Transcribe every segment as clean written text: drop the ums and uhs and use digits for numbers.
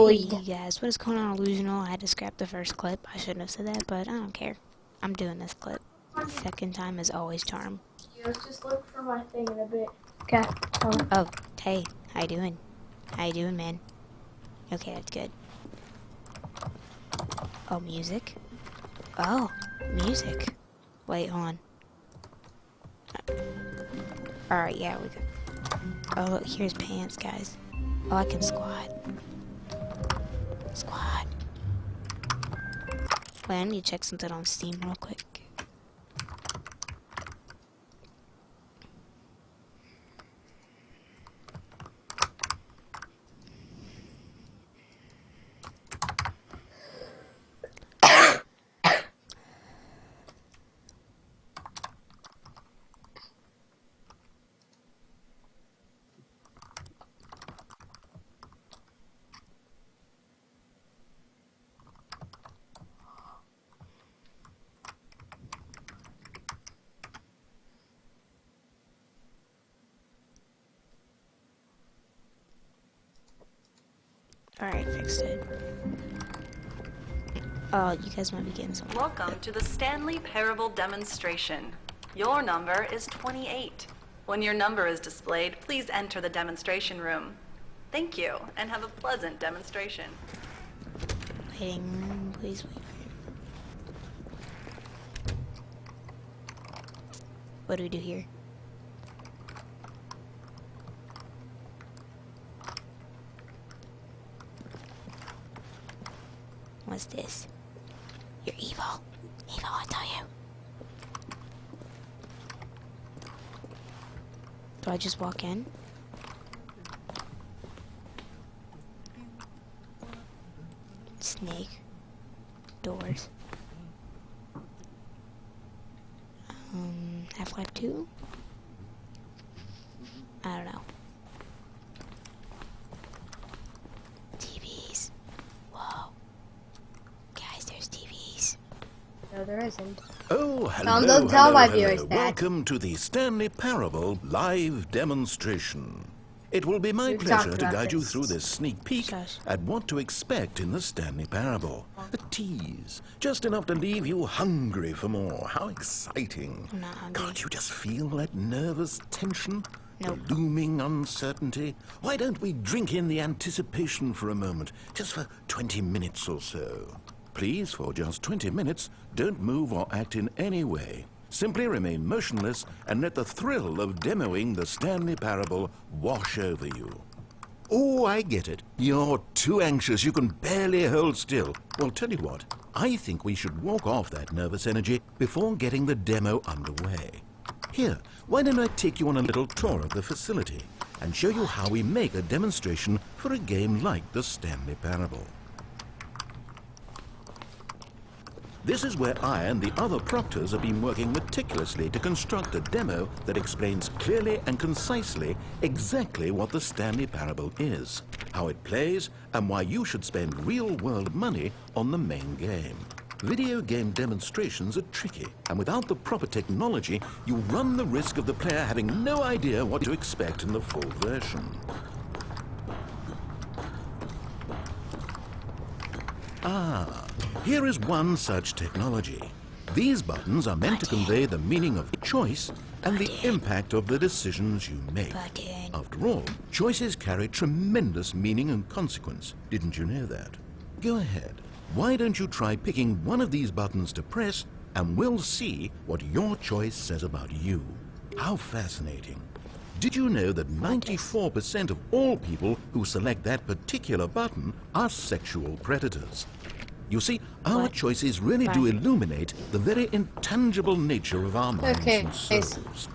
destroyed. Hey guys, what is going on, Illusional? I had to scrap the first clip. I shouldn't have said that, but I don't care. I'm doing this clip. Second time is always charm. Let's just look for my thing in a bit. Okay. Oh, hey, how you doing? How you doing, man? Okay, that's good. Oh, music? Oh, music. Wait, hold on. Alright, yeah, we got... Oh, look, here's pants, guys. Oh, I can squat. Squat. Wait, I need to check something on Steam real quick. Alright, fixed it. Oh, you guys might be getting some. Welcome to the Stanley Parable demonstration. Your number is 28. When your number is displayed, please enter the demonstration room. Thank you, and have a pleasant demonstration. Waiting, please wait. What do we do here? What's this? You're evil. Evil, I tell you. Do I just walk in? Snake. Doors. Half-Life 2? I don't know. TVs. Whoa. Guys, there's TVs. No, there isn't. Oh, hello, Don't tell my hello. viewers that. Welcome to the Stanley Parable live demonstration. It will be my We've pleasure talked to about guide you this. through this sneak peek Shush. at what to expect in the Stanley Parable. A tease, just enough to leave you hungry for more. How exciting. I'm not hungry. Can't you just feel that nervous tension? Nope. The looming uncertainty? Why don't we drink in the anticipation for a moment, just for 20 minutes or so? Please, for just 20 minutes, don't move or act in any way. Simply remain motionless and let the thrill of demoing the Stanley Parable wash over you. Oh, I get it. You're too anxious. You can barely hold still. Well, tell you what. I think we should walk off that nervous energy before getting the demo underway. Here, why don't I take you on a little tour of the facility and show you how we make a demonstration for a game like the Stanley Parable. This is where I and the other proctors have been working meticulously to construct a demo that explains clearly and concisely exactly what the Stanley Parable is, how it plays, and why you should spend real-world money on the main game. Video game demonstrations are tricky, and without the proper technology, you run the risk of the player having no idea what to expect in the full version. Here is one such technology. These buttons are meant to convey the meaning of choice and the impact of the decisions you make. Button. After all, choices carry tremendous meaning and consequence. Didn't you know that? Go ahead. Why don't you try picking one of these buttons to press, and we'll see what your choice says about you. How fascinating. Did you know that 94% of all people who select that particular button are sexual predators? You see, our What? choices really do Right. illuminate the very intangible nature of our minds Okay, and guys. souls.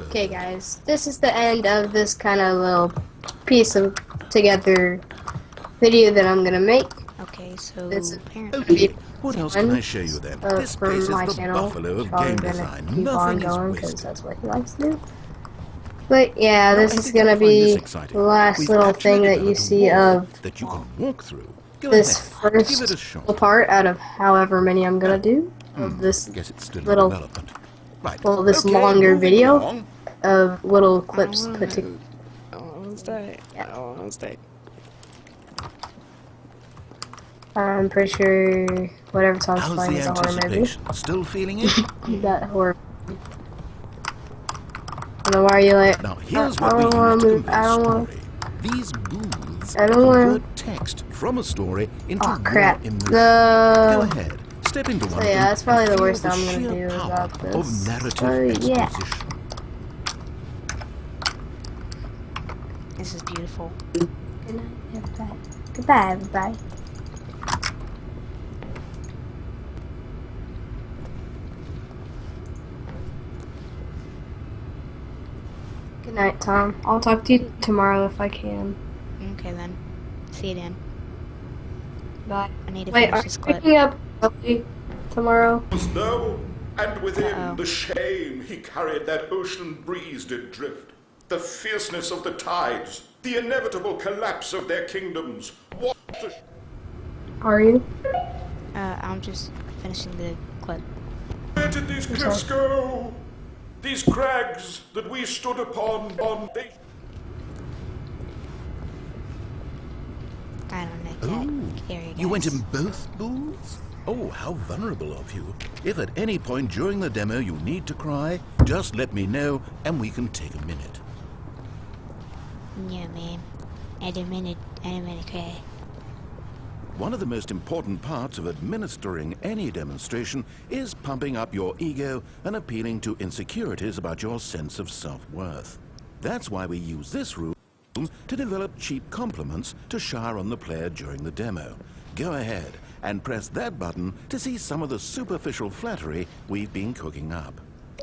Okay, guys. This is the end of this kind of little piece of together video that I'm gonna make. Okay, so It's- apparently... Okay, what else can I show you then? This From place is my the channel. buffalo of Probably game gonna design. keep on Nothing going is because wasted. that's what he likes to do. But yeah, Now, this I is think gonna you'll find this be exciting. the last We've little actually thing that you developed a see wall of that you can walk through. Go this ahead, give it a first shot. part out of however many I'm gonna do of this Guess it's still little, in development. Right. well, this Okay, longer moving video along. of little clips put together. I don't want to stay. Yeah. I don't want to stay. I'm pretty sure whatever Tom's How's playing the is a horror movie. anticipation? Still feeling it? That horror. And then why are you like? Now, here's I what we don't use want to to move. convey I don't story. want. These booths I don't wanna- convert text from a story into Oh crap. raw emotion. Go The. ahead, step into one So of yeah, them that's probably and the feel worst the I'm gonna sheer do power about this. of narrative So, yeah. exposition. This is beautiful. Good night, everybody. Goodbye, everybody. Good night, Tom. I'll talk to you tomorrow if I can. Okay then. See you then. Bye. I need to Wait, finish are this you clip. picking up early tomorrow? No, and within Uh-oh. the shame he carried that ocean breeze did drift, the fierceness of the tides, the inevitable collapse of their kingdoms. What the Are you? I'm just finishing the clip. where did these cliffs go? These crags that we stood upon, they I don't know, cat. There you go. You went in both booths? Oh, how vulnerable of you. If at any point during the demo you need to cry, just let me know and we can take a minute. Yeah, man. I don't mean to cry. One of the most important parts of administering any demonstration is pumping up your ego and appealing to insecurities about your sense of self-worth. That's why we use this room to develop cheap compliments to shower on the player during the demo. Go ahead and press that button to see some of the superficial flattery we've been cooking up.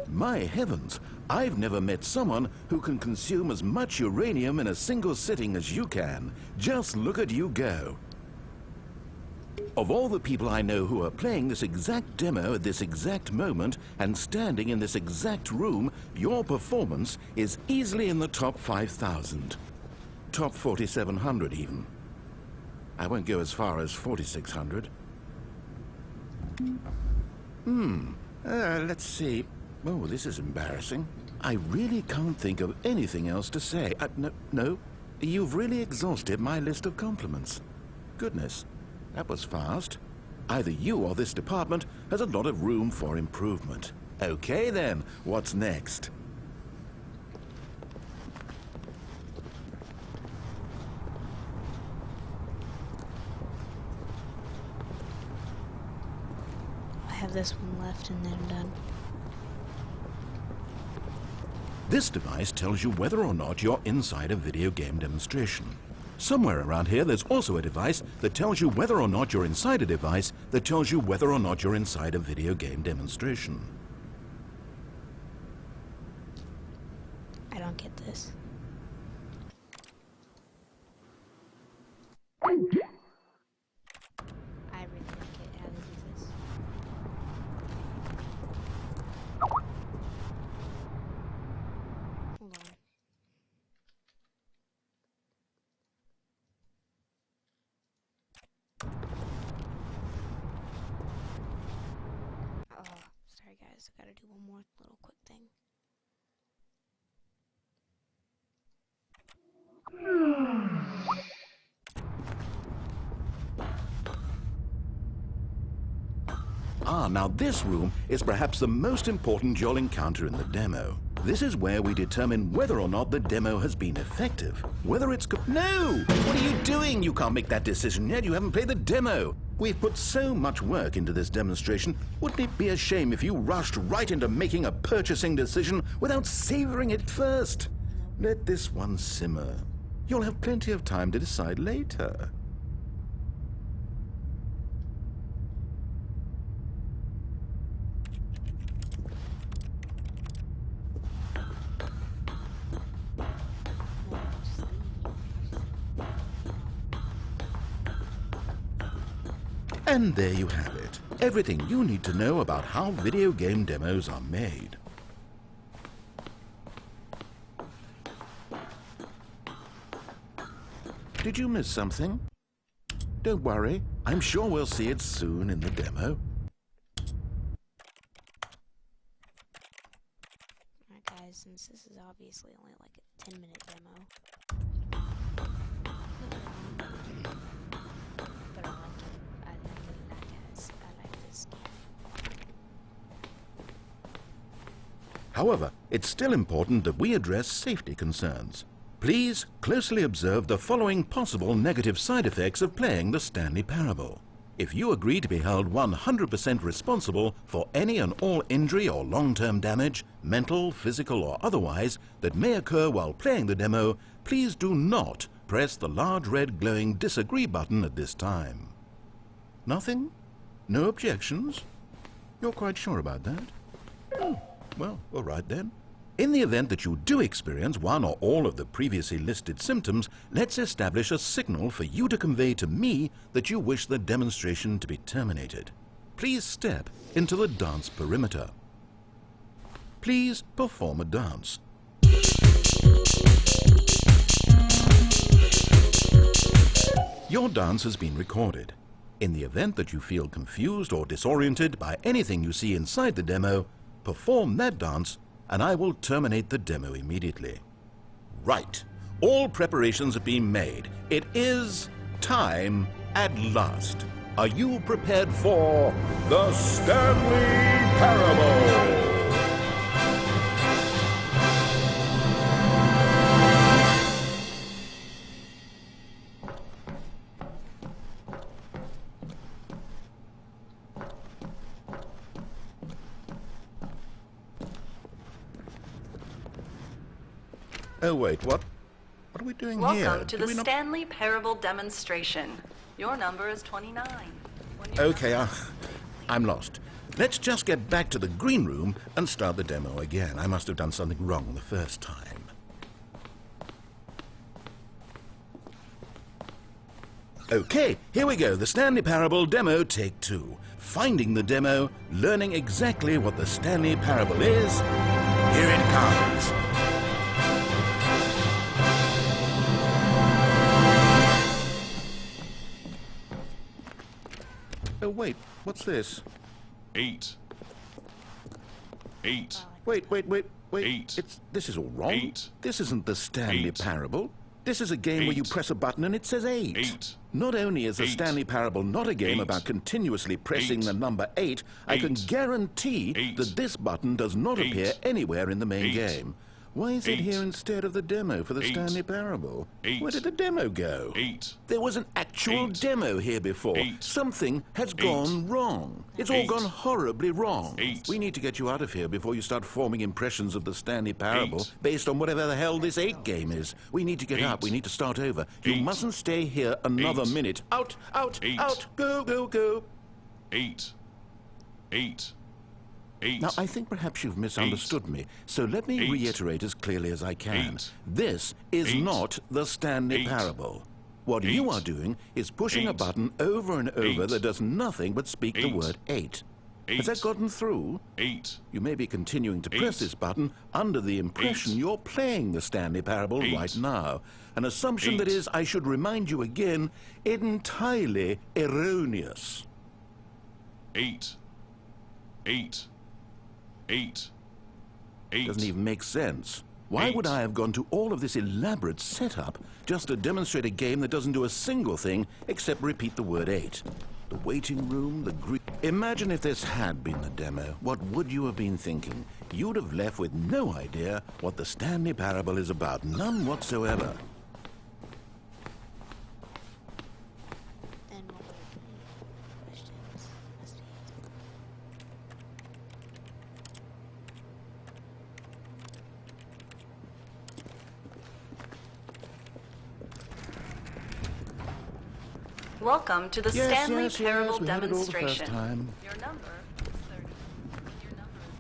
My heavens, I've never met someone who can consume as much uranium in a single sitting as you can. Just look at you go. Of all the people I know who are playing this exact demo at this exact moment and standing in this exact room, your performance is easily in the top 5,000. Top 4,700 even. I won't go as far as 4,600. Let's see. Oh, this is embarrassing. I really can't think of anything else to say. No, you've really exhausted my list of compliments. Goodness. That was fast. Either you or this department has a lot of room for improvement. Okay then, what's next? I have this one left and then I'm done. This device tells you whether or not you're inside a video game demonstration. Somewhere around here there's also a device that tells you whether or not you're inside a device that tells you whether or not you're inside a video game demonstration. I don't get this. I really don't get how to do this. Hold on. Oh, sorry guys, I gotta do one more little quick thing. Now this room is perhaps the most important you'll encounter in the demo. This is where we determine whether or not the demo has been effective. Whether it's No! What are you doing? You can't make that decision yet. You haven't played the demo. We've put so much work into this demonstration. Wouldn't it be a shame if you rushed right into making a purchasing decision without savoring it first? Let this one simmer. You'll have plenty of time to decide later. And there you have it. Everything you need to know about how video game demos are made. Did you miss something? Don't worry, I'm sure we'll see it soon in the demo. Alright guys, since this is obviously only like a 10-minute demo, put it on. I However, it's still important that we address safety concerns. Please closely observe the following possible negative side effects of playing the Stanley Parable. If you agree to be held 100% responsible for any and all injury or long-term damage, mental, physical or otherwise, that may occur while playing the demo, please do not press the large red glowing disagree button at this time. Nothing? No objections? You're quite sure about that? Oh, well, all right then. In the event that you do experience one or all of the previously listed symptoms, let's establish a signal for you to convey to me that you wish the demonstration to be terminated. Please step into the dance perimeter. Please perform a dance. Your dance has been recorded. In the event that you feel confused or disoriented by anything you see inside the demo, perform that dance and I will terminate the demo immediately. Right. All preparations have been made. It is time at last. Are you prepared for the Stanley Parable? Oh, wait, what are we doing here? Welcome to Did the we not... Stanley Parable demonstration. Your number is 29. Okay, I'm lost. Let's just get back to the green room and start the demo again. I must have done something wrong the first time. Okay, here we go. The Stanley Parable demo, take 2. Finding the demo, learning exactly what the Stanley Parable is. Here it comes. Oh, wait, what's this? 8. 8. Wait. 8. This is all wrong. 8. This isn't the Stanley 8. Parable. This is a game where you 8. press a button and it says 8. 8. Not only is the 8. Stanley Parable not a game 8. about continuously pressing 8. the number 8, I can 8. guarantee 8. that this button does not 8. appear anywhere in the main 8. game. Why is it 8. here instead of the demo for the 8. Stanley Parable? 8. Where did the demo go? 8. There was an actual 8. demo here before. 8. Something has 8. gone wrong. It's all 8. gone horribly wrong. 8. We need to get you out of here before you start forming impressions of the Stanley Parable 8. based on whatever the hell this 8 game is. We need to get 8. up. We need to start over. You 8. mustn't stay here another 8. minute. Out, 8. out, go. 8. 8. 8. Now, I think perhaps you've misunderstood me, so let me 8. reiterate as clearly as I can. 8. This is 8. not the Stanley 8. Parable. What 8. you are doing is pushing a 8. button over and over 8. that does nothing but speak the 8. word 8. 8. Has that gotten through? 8. You may be continuing to press 8. this button under the impression 8. you're playing the Stanley Parable 8. right now. An assumption that 8. is, I should remind you again, entirely erroneous. 8. 8. 8. 8. Doesn't even make sense. Why 8. would I have gone to all of this elaborate setup just to demonstrate a game that doesn't do a single thing except repeat the word 8? The waiting room, the Imagine if this had been the demo. What would you have been thinking? You'd have left with no idea what the Stanley Parable is about. None whatsoever. And what were the questions? Must be answered. Welcome to the Stanley Parable we had it all the first demonstration. time. Your number is 30. Your number is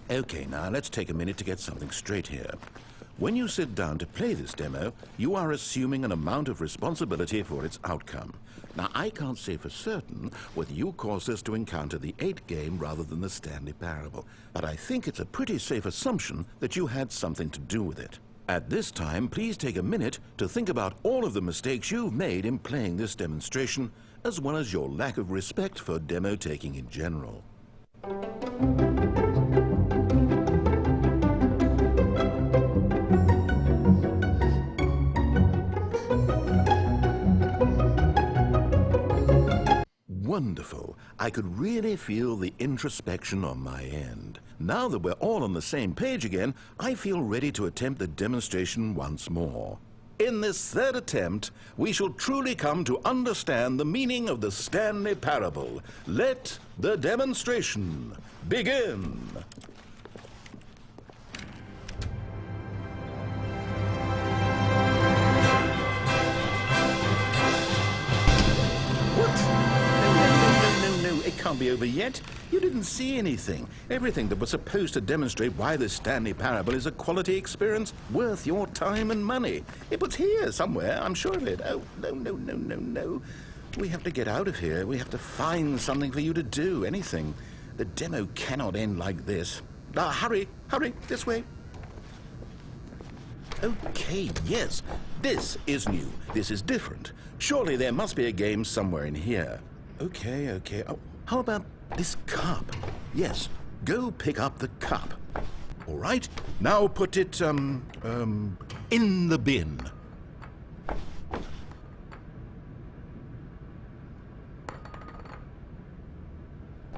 displayed. Okay, now let's take a minute to get something straight here. When you sit down to play this demo, you are assuming an amount of responsibility for its outcome. Now, I can't say for certain whether you caused us to encounter the 8 game rather than the Stanley Parable, but I think it's a pretty safe assumption that you had something to do with it. At this time, please take a minute to think about all of the mistakes you've made in playing this demonstration, as well as your lack of respect for demo taking in general. wonderful. I could really feel the introspection on my end. Now that we're all on the same page again, I feel ready to attempt the demonstration once more. In this third attempt, we shall truly come to understand the meaning of the Stanley Parable. Let the demonstration begin. No, it can't be over yet. You didn't see anything. Everything that was supposed to demonstrate why the Stanley Parable is a quality experience worth your time and money. It was here somewhere, I'm sure of it. Oh, no. We have to get out of here. We have to find something for you to do, anything. The demo cannot end like this. Hurry, this way. Okay, yes, this is new. This is different. Surely there must be a game somewhere in here. Okay. Oh, how about this cup? Yes, go pick up the cup. All right, now put it, in the bin.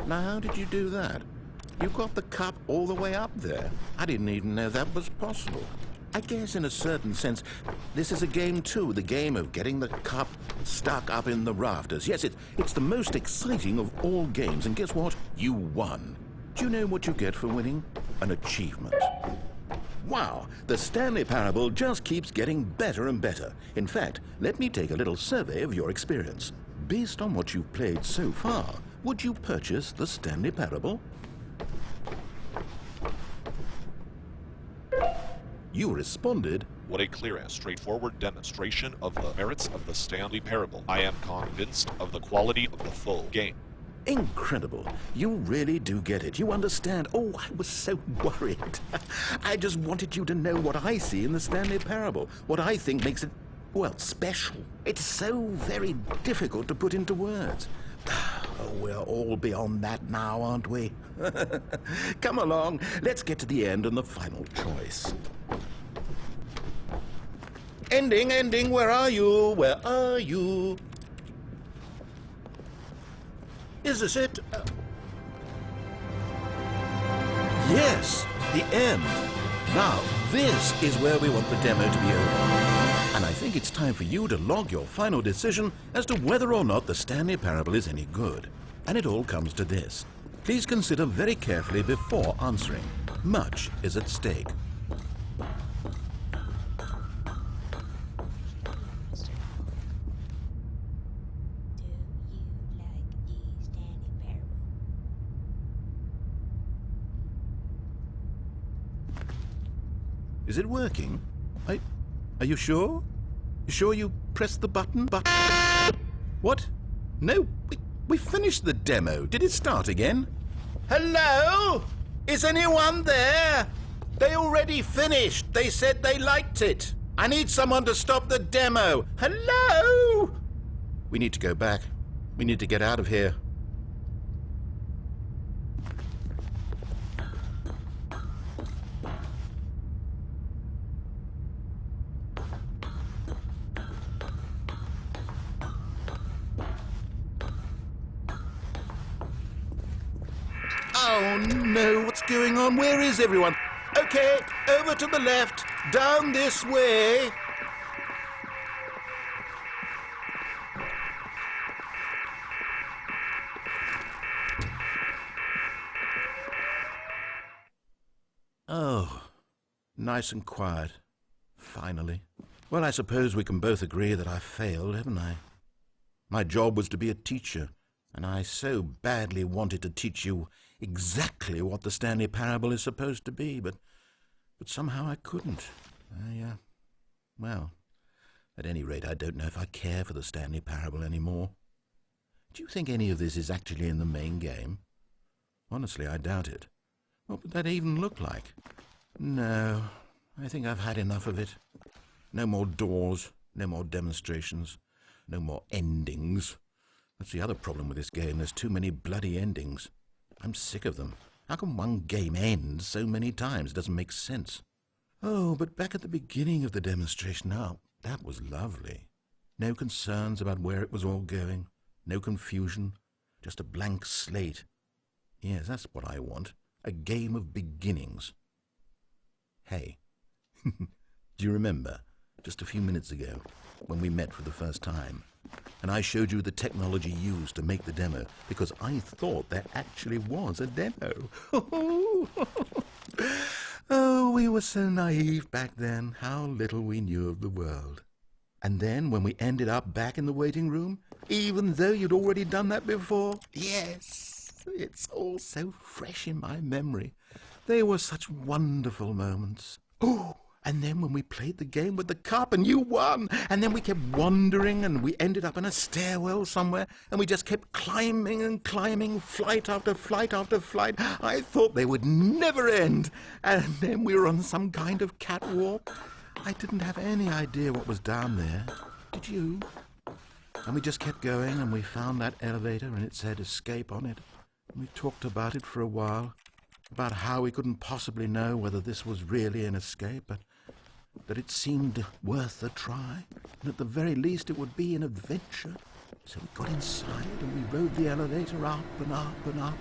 Now, how did you do that? You got the cup all the way up there. I didn't even know that was possible. I guess in a certain sense, this is a game too, the game of getting the cup stuck up in the rafters. Yes, it's the most exciting of all games, and guess what? You won. Do you know what you get for winning? An achievement. Wow, the Stanley Parable just keeps getting better and better. In fact, let me take a little survey of your experience. Based on what you've played so far, would you purchase the Stanley Parable? You responded, "What a clear and straightforward demonstration of the merits of the Stanley Parable. I am convinced of the quality of the full game." incredible. You really do get it. You understand. Oh, I was so worried. I just wanted you to know what I see in the Stanley Parable, what I think makes it, well, special. It's so very difficult to put into words. Oh, we're all beyond that now, aren't we? Come along, let's get to the end and the final choice. Ending, where are you? Where are you? Is this it? Yes, the end. Now, this is where we want the demo to be over. And I think it's time for you to log your final decision as to whether or not the Stanley Parable is any good. And it all comes to this. Please consider very carefully before answering. Much is at stake. Is it working? Are you sure? You sure you pressed the button? What? No, we finished the demo. Did it start again? Hello? Is anyone there? They already finished. They said they liked it. I need someone to stop the demo. Hello? We need to go back. We need to get out of here. Oh no, what's going on? Where is everyone? Okay, over to the left, down this way. Oh, nice and quiet, finally. Well, I suppose we can both agree that I failed, haven't I? My job was to be a teacher, and I so badly wanted to teach you exactly what the Stanley Parable is supposed to be, but somehow I couldn't. Well, at any rate, I don't know if I care for the Stanley Parable anymore. Do you think any of this is actually in the main game? Honestly, I doubt it. What would that even look like? No, I think I've had enough of it. No more doors, no more demonstrations, no more endings. That's the other problem with this game. There's too many bloody endings. I'm sick of them. How can one game end so many times? It doesn't make sense. Oh, but back at the beginning of the demonstration, now, that was lovely. No concerns about where it was all going. No confusion. Just a blank slate. Yes, that's what I want. A game of beginnings. Hey, do you remember, just a few minutes ago, when we met for the first time, and I showed you the technology used to make the demo, because I thought there actually was a demo. Oh, we were so naive back then, how little we knew of the world. And then, when we ended up back in the waiting room, even though you'd already done that before, yes, it's all so fresh in my memory. They were such wonderful moments. Oh, and then when we played the game with the cup and you won, and then we kept wandering and we ended up in a stairwell somewhere, and we just kept climbing and climbing, flight after flight after flight. I thought they would never end. And then we were on some kind of catwalk. I didn't have any idea what was down there. Did you? And we just kept going, and we found that elevator, and it said escape on it. And we talked about it for a while, about how we couldn't possibly know whether this was really an escape, but that it seemed worth a try, and at the very least it would be an adventure. So we got inside, and we rode the elevator up and up and up.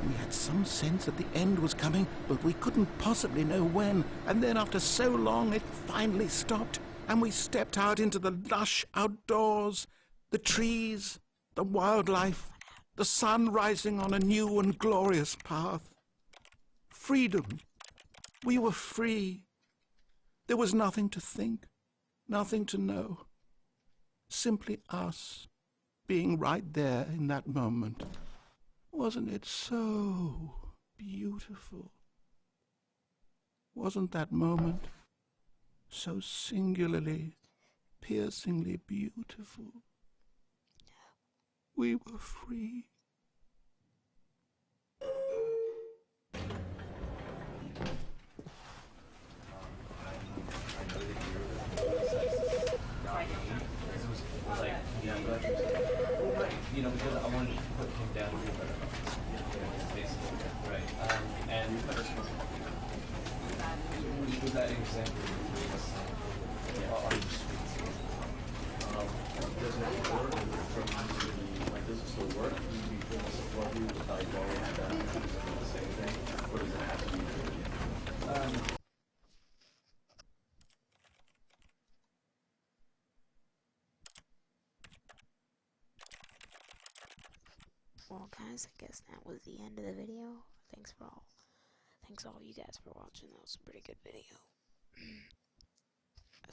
We had some sense that the end was coming, but we couldn't possibly know when. And then after so long, it finally stopped, and we stepped out into the lush outdoors, the trees, the wildlife, the sun rising on a new and glorious path. Freedom. We were free. There was nothing to think, nothing to know. Simply us, being right there in that moment. Wasn't it so beautiful? Wasn't that moment so singularly, piercingly beautiful? We were free. You know, because I wanted to put him down here, basically, right? And with that example, on the streets, doesn't it work? Like, does it still work? Can you be able to support you without going down the same thing? Or does it have to be? Well, guys, I guess that was the end of the video. Thanks all you guys for watching. That was a pretty good video.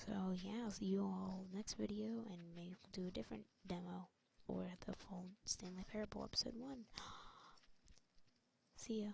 So yeah, I'll see you all next video, and maybe we'll do a different demo or the full Stanley Parable episode 1. See ya.